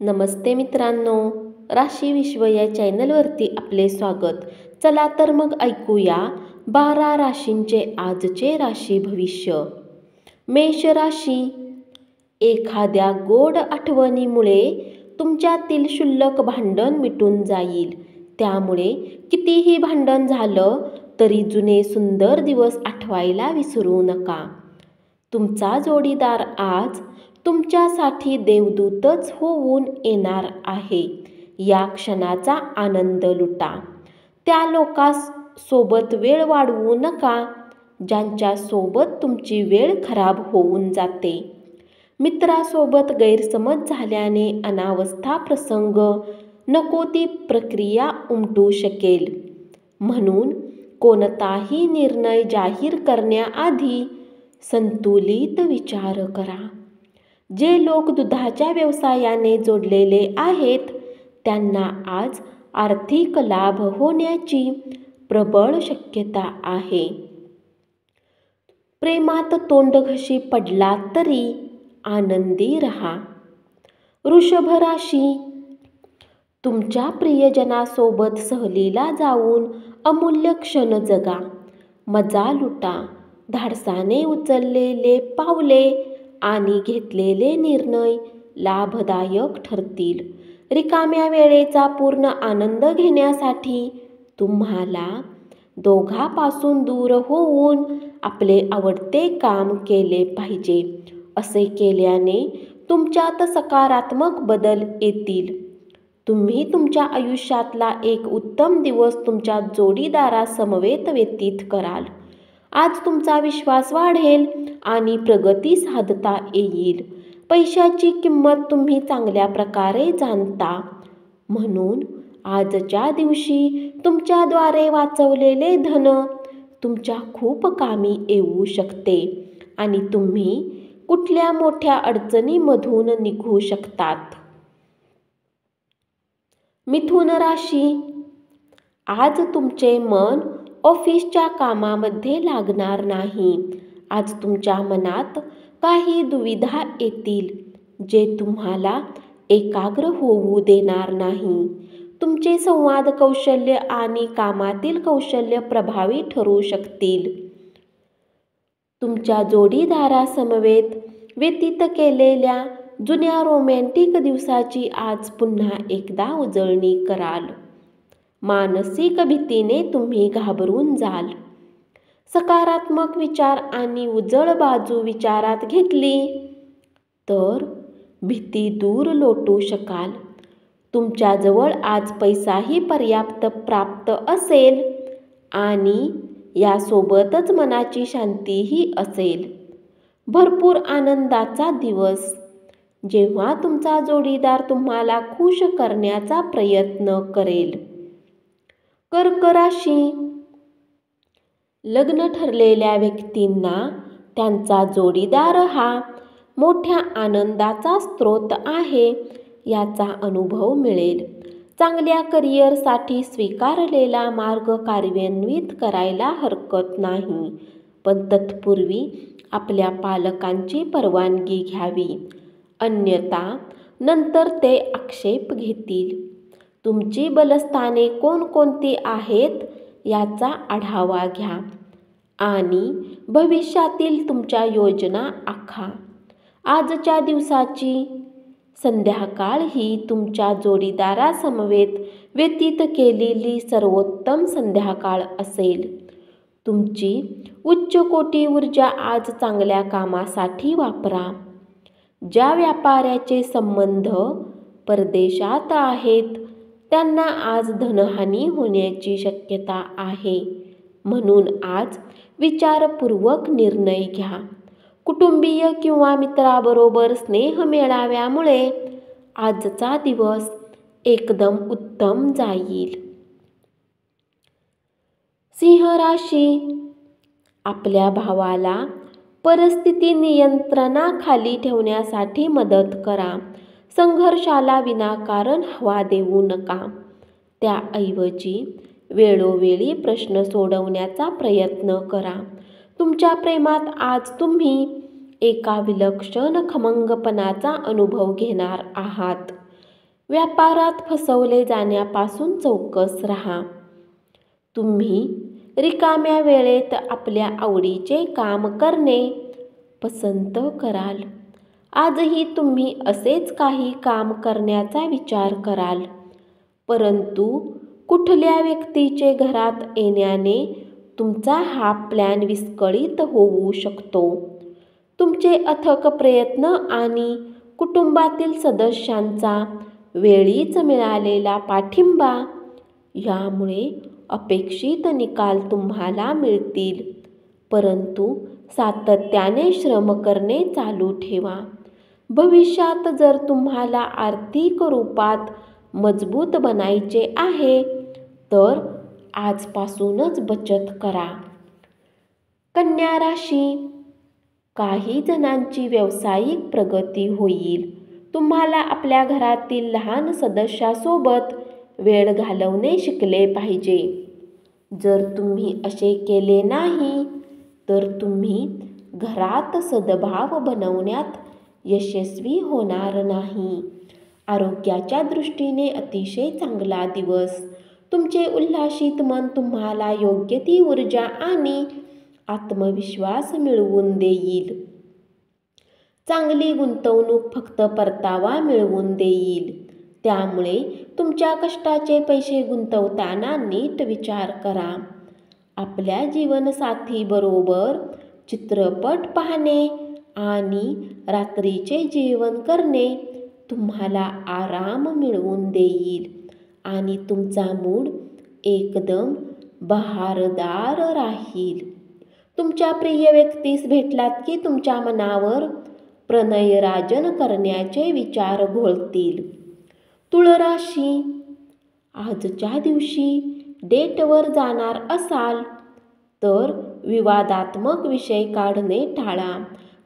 नमस्ते मित्रांनो, राशी विश्व या चॅनलवरती आपले स्वागत. चला तर मग ऐकूया 12 राशींचे आजचे राशी भविष्य. मेष राशी, एखाद्या गोड आठवणीमुळे तुमच्यातील क्षुल्लक भांडण मिटून जाईल. त्यामुळे कितीही भांडण झालं तरी जुने सुंदर दिवस आठवायला विसरू नका. तुमचा जोडीदार आज तुमच्यासाठी देवदूतच होऊन येणार आहे. या क्षणाचा आनंद लुटा. त्या लोकांसोबत वेळ वाढवू नका ज्यांच्यासोबत तुमची वेळ खराब होऊन जाते. मित्रासोबत गैरसमज झाल्याने अनावस्था प्रसंग नको ती प्रक्रिया उमटू शकेल. म्हणून कोणताही निर्णय जाहीर करण्याआधी संतुलित विचार करा. जे लोक दुधाच्या व्यवसायाने जोडलेले आहेत त्यांना आज आर्थिक लाभ होण्याची प्रबळ शक्यता आहे. प्रेमात तोंडघशी पडला तरी आनंदी रहा. वृषभ राशी, तुमच्या प्रियजनासोबत सहलीला जाऊन अमूल्य क्षण जगा. मजा लुटा. धाडसाने उचललेले पावले आणि घेतलेले निर्णय लाभदायक ठरतील. रिकाम्या वेळेचा पूर्ण आनंद घेण्यासाठी तुम्हाला दोघांपासून दूर होऊन आपले आवडते काम केले पाहिजे. असे केल्याने तुमच्यात सकारात्मक बदल येतील. तुम्ही तुमच्या आयुष्यातला एक उत्तम दिवस तुमच्या जोडीदारासमवेत व्यतीत कराल. आज तुमचा विश्वास वाढेल आणि प्रगती साधता येईल. पैशाची किंमत तुम्ही चांगल्या प्रकारे जाणता. म्हणून आजच्या दिवशी तुमच्याद्वारे वाचवलेले धन तुमच्या खूप कामी येऊ शकते आणि तुम्ही कुठल्या मोठ्या अडचणीमधून निघू शकतात. मिथुन राशी, आज तुमचे मन ऑफिसच्या कामामध्ये लागणार नाही. आज तुमच्या मनात काही दुविधा येतील जे तुम्हाला एकाग्र होऊ देणार नाही. तुमचे संवाद कौशल्य आणि कामातील कौशल्य प्रभावी ठरू शकतील. तुमच्या जोडीदारासमवेत व्यतीत केलेल्या जुन्या रोमॅन्टिक दिवसाची आज पुन्हा एकदा उजळणी कराल. मानसिक भीतीने तुम्ही घाबरून जाल. सकारात्मक विचार आणि उजळ बाजू विचारात घेतली तर भीती दूर लोटू शकाल. तुमच्याजवळ आज पैसाही पर्याप्त प्राप्त असेल आणि यासोबतच मनाची शांतीही असेल. भरपूर आनंदाचा दिवस, जेव्हा तुमचा जोडीदार तुम्हाला खुश करण्याचा प्रयत्न करेल. कर्क राशी, लग्न ठरलेल्या व्यक्तींना त्यांचा जोडीदार हा मोठ्या आनंदाचा स्रोत आहे याचा अनुभव मिळेल. चांगल्या करिअरसाठी स्वीकारलेला मार्ग कार्यान्वित करायला हरकत नाही, पण तत्पूर्वी आपल्या पालकांची परवानगी घ्यावी, अन्यथा नंतर ते आक्षेप घेतील. तुमची बलस्थाने कोणकोणती आहेत याचा आढावा घ्या आणि भविष्यातील तुमच्या योजना आखा. आजच्या दिवसाची संध्याकाळ ही तुमच्या जोडीदारासमवेत व्यतीत केलेली सर्वोत्तम संध्याकाळ असेल. तुमची उच्च कोटी ऊर्जा आज चांगल्या कामासाठी वापरा. ज्या व्यापाऱ्याचे संबंध परदेशात आहेत त्यांना आज धनहानी होण्याची शक्यता आहे. म्हणून आज विचारपूर्वक निर्णय घ्या. कुटुंबीय किंवा मित्राबरोबर स्नेह मेळाव्यामुळे आजचा दिवस एकदम उत्तम जाईल. सिंह राशी, आपल्या भावाला परिस्थिती नियंत्रणाखाली ठेवण्यासाठी मदत करा. संघर्षाला विनाकारण हवा देऊ नका. त्याऐवजी वेळोवेळी प्रश्न सोडवण्याचा प्रयत्न करा. तुमच्या प्रेमात आज तुम्ही एका विलक्षण खमंगपणाचा अनुभव घेणार आहात. व्यापारात फसवले जाण्यापासून चौकस राहा. तुम्ही रिकाम्या वेळेत आपल्या आवडीचे काम करणे पसंत कराल. आजही तुम्ही असेच काही काम करण्याचा विचार कराल, परंतु कुठल्या व्यक्तीचे घरात येण्याने तुमचा हा प्लॅन विस्कळीत होऊ शकतो. तुमचे अथक प्रयत्न आणि कुटुंबातील सदस्यांचा वेळीच मिळालेला पाठिंबा यामुळे अपेक्षित निकाल तुम्हाला मिळतील, परंतु सातत्याने श्रम करणे चालू ठेवा. भविष्यात जर तुम्हाला आर्थिक रूपात मजबूत बनायचे आहे तर आजपासूनच बचत करा. कन्या राशी, काही जणांची व्यावसायिक प्रगती होईल. तुम्हाला आपल्या घरातील लहान सदस्यासोबत वेळ घालवणे शिकले पाहिजे. जर तुम्ही असे केले नाही तर तुम्ही घरात सद्भाव बनवण्यात यशस्वी होणार नाही. आरोग्याच्या दृष्टीने अतिशय चांगला दिवस. तुमचे उल्हासित मन तुम्हाला योग्य ती ऊर्जा आणि आत्मविश्वास मिळवून देईल. चांगली गुंतवणूक फक्त परतावा मिळवून देईल. त्यामुळे तुमच्या कष्टाचे पैसे गुंतवताना नीट विचार करा. आपल्या जीवनसाथीबरोबर चित्रपट पाहणे आणि रात्रीचे जेवण करणे तुम्हाला आराम मिळवून देईल आणि तुमचा मूड एकदम बहारदार राहील. तुमच्या प्रिय व्यक्तीस भेटलात की तुमच्या मनावर प्रणयराजन करण्याचे विचार घोळतील. तुळ राशी, आजच्या दिवशी डेटवर जाणार असाल तर विवादात्मक विषय काढणे टाळा.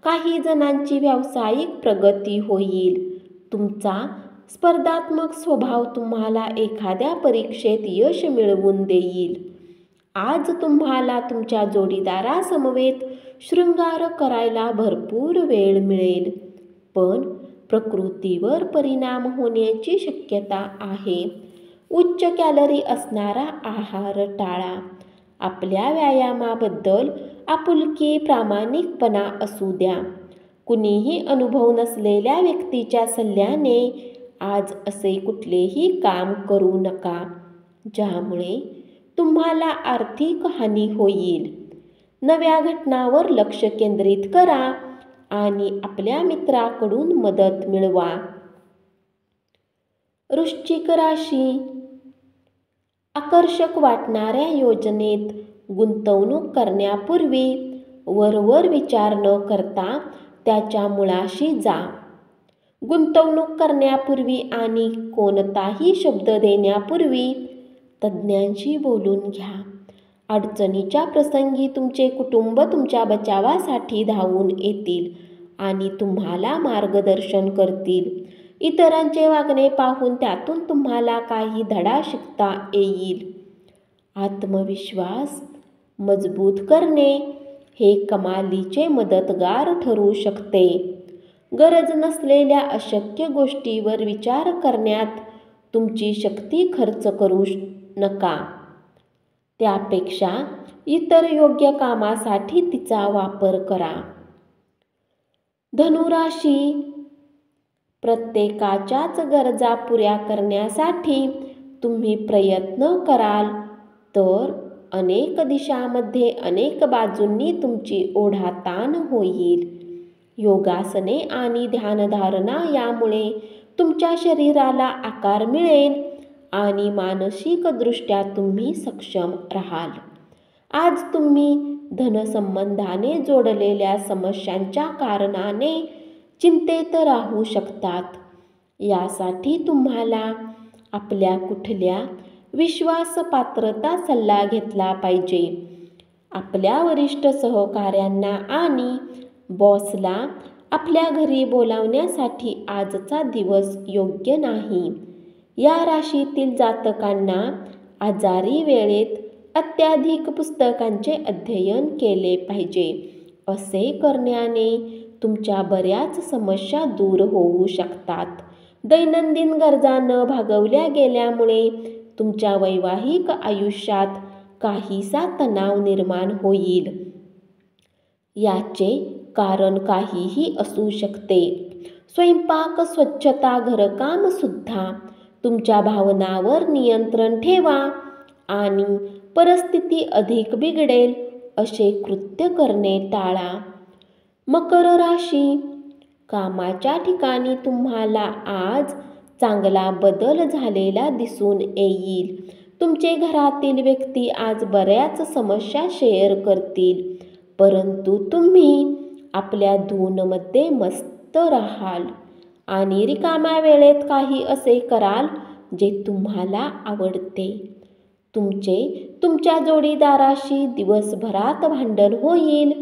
काही जणांची व्यावसायिक प्रगती होईल. तुमचा स्पर्धात्मक स्वभाव तुम्हाला एखाद्या परीक्षेत यश मिळवून देईल. आज तुम्हाला तुमच्या जोडीदारासमवेत शृंगार करायला भरपूर वेळ मिळेल, पण प्रकृतीवर परिणाम होण्याची शक्यता आहे. उच्च कॅलरी असणारा आहार टाळा. आपल्या व्यायामाबद्दल आपुलकी प्रामाणिकपणा असू द्या. कुणीही अनुभव नसलेल्या व्यक्तीच्या सल्ल्याने आज असे कुठलेही काम करू नका, ज्यामुळे तुम्हाला आर्थिक हानी होईल. नव्या घटनांवर लक्ष केंद्रित करा आणि आपल्या मित्राकडून मदत मिळवा. वृश्चिक राशी, आकर्षक वाटणाऱ्या योजनेत गुंतवणूक करण्यापूर्वी वरवर विचार न करता त्याच्या मुळाशी जा. गुंतवणूक करण्यापूर्वी आणि कोणताही शब्द देण्यापूर्वी तज्ज्ञांशी बोलून घ्या. अडचणीच्या प्रसंगी तुमचे कुटुंब तुमच्या बचावासाठी धावून येतील आणि तुम्हाला मार्गदर्शन करतील. इतरांचे वागणे पाहून त्यातून तुम्हाला काही धडा शिकता येईल. आत्मविश्वास मजबूत करणे हे कमालीचे मदतगार ठरू शकते. गरज नसलेल्या अशक्य गोष्टीवर विचार करण्यात तुमची शक्ती खर्च करू नका. त्यापेक्षा इतर योग्य कामासाठी तिचा वापर करा. धनुराशी, प्रत्येकाच्याच गरजा पुऱ्या करण्यासाठी तुम्ही प्रयत्न कराल तर अनेक दिशांमध्ये अनेक बाजूंनी तुमची ओढाताण होईल. योगासने आणि ध्यानधारणा यामुळे तुमच्या शरीराला आकार मिळेल आणि मानसिकदृष्ट्या तुम्ही सक्षम राहाल. आज तुम्ही धनसंबंधाने जोडलेल्या समस्यांच्या कारणाने चिंतेत राहू शकतात. यासाठी तुम्हाला आपल्या कुठल्या विश्वासपात्रता सल्ला घेतला पाहिजे. आपल्या वरिष्ठ सहकाऱ्यांना आणि बॉसला आपल्या घरी बोलावण्यासाठी आजचा दिवस योग्य नाही. या राशीतील जातकांना आजारी वेळेत अत्याधिक पुस्तकांचे अध्ययन केले पाहिजे. असे करण्याने तुमच्या बऱ्याच समस्या दूर होऊ शकतात. दैनंदिन गरजा न भागवल्या गेल्यामुळे तुमच्या वैवाहिक आयुष्यात काहीसा तणाव निर्माण होईल. याचे कारण काहीही असू शकते. स्वयंपाक, स्वच्छता, घरकाम सुद्धा. तुमच्या भावनांवर नियंत्रण ठेवा आणि परिस्थिती अधिक बिघडेल असे कृत्य करणे टाळा. मकर राशी, कामाच्या ठिकाणी तुम्हाला आज चांगला बदल झालेला दिसून येईल. तुमचे घरातील व्यक्ती आज बऱ्याच समस्या शेअर करतील, परंतु तुम्ही आपल्या धूनमध्ये मस्त राहाल आणि रिकाम्या वेळेत काही असे कराल जे तुम्हाला आवडते. तुमच्या जोडीदाराशी दिवसभरात भांडण होईल,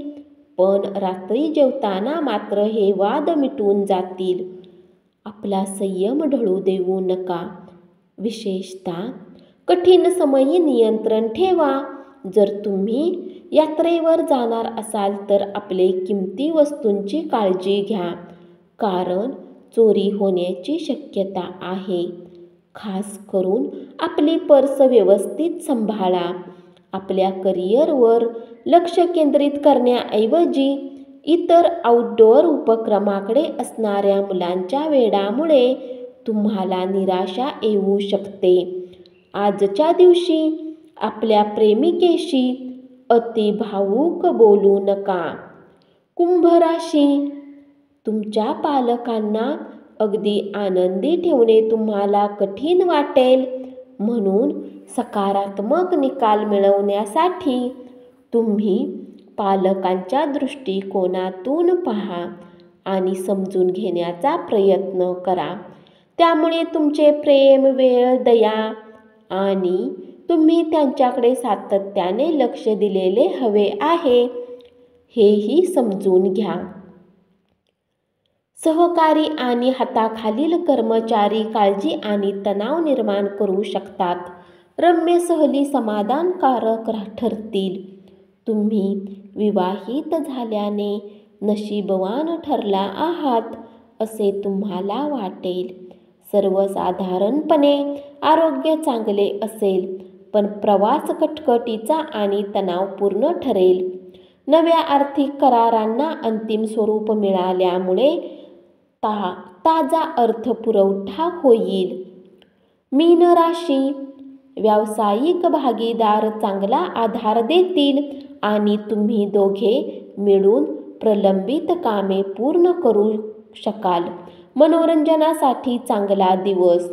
पण रात्री जेवताना मात्र हे वाद मिटून जातील. आपला संयम ढळू देऊ नका. विशेषतः कठीण समयी नियंत्रण ठेवा. जर तुम्ही यात्रेवर जाणार असाल तर आपले किमती वस्तूंची काळजी घ्या, कारण चोरी होण्याची शक्यता आहे. खास करून आपली पर्स व्यवस्थित सांभाळा. आपल्या करिअरवर लक्ष केंद्रित करण्याऐवजी इतर आउटडोअर उपक्रमाकडे असणाऱ्या मुलांच्या वेडामुळे तुम्हाला निराशा येऊ शकते. आजच्या दिवशी आपल्या प्रेमिकेशी अति भावूक बोलू नका. कुंभ राशी, तुमच्या पालकांना अगदी आनंदी ठेवणे तुम्हाला कठीण वाटेल, म्हणून सकारात्मक निकाल मिळवण्यासाठी तुम्ही पालकांच्या दृष्टिकोनातून पहा आणि समजून घेण्याचा प्रयत्न करा. त्यामुळे तुमचे प्रेम, वेळ, दया आणि तुम्ही त्यांच्याकडे सातत्याने लक्ष दिलेले हवे आहे हेही समजून घ्या. सहकारी आणि हाताखालील कर्मचारी काळजी आणि तणाव निर्माण करू शकतात. रम्य सहली समाधानकारक ठरतील. तुम्ही विवाहित झाल्याने नशीबवान ठरला आहात असे तुम्हाला वाटेल. सर्वसाधारणपणे आरोग्य चांगले असेल, पण प्रवास कटकटीचा आणि तणावपूर्ण ठरेल. नव्या आर्थिक करारांना अंतिम स्वरूप मिळाल्यामुळे ताजा अर्थपुरवठा होईल. मीन राशी, व्यावसायिक भागीदार चांगला आधार देतील आणि तुम्ही दोघे मिळून प्रलंबित कामे पूर्ण करू शकाल. मनोरंजनासाठी चांगला दिवस.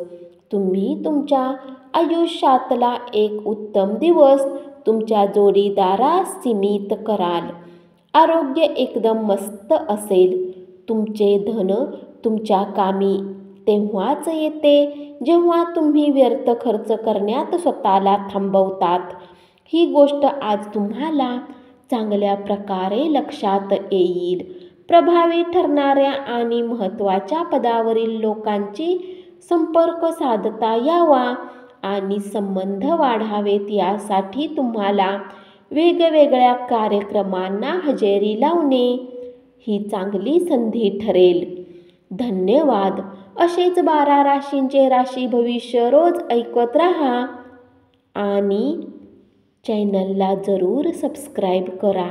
तुम्ही तुमच्या आयुष्यातला एक उत्तम दिवस तुमच्या जोडीदारास सीमित कराल. आरोग्य एकदम मस्त असेल. तुमचे धन तुमच्या कामी तेव्हाच येते जेव्हा तुम्ही व्यर्थ खर्च करण्यात स्वतःला थांबवतात. ही गोष्ट आज तुम्हाला चांगल्या प्रकारे लक्षात येईल. प्रभावी ठरणाऱ्या आणि महत्त्वाच्या पदावरील लोकांची संपर्क साधता यावा आणि संबंध वाढावेत यासाठी तुम्हाला वेगवेगळ्या कार्यक्रमांना हजेरी लावणे ही चांगली संधी ठरेल. धन्यवाद. असेच 12 राशींचे राशी भविष्य रोज ऐकत राहा आणि चॅनलला जरूर सबस्क्राईब करा.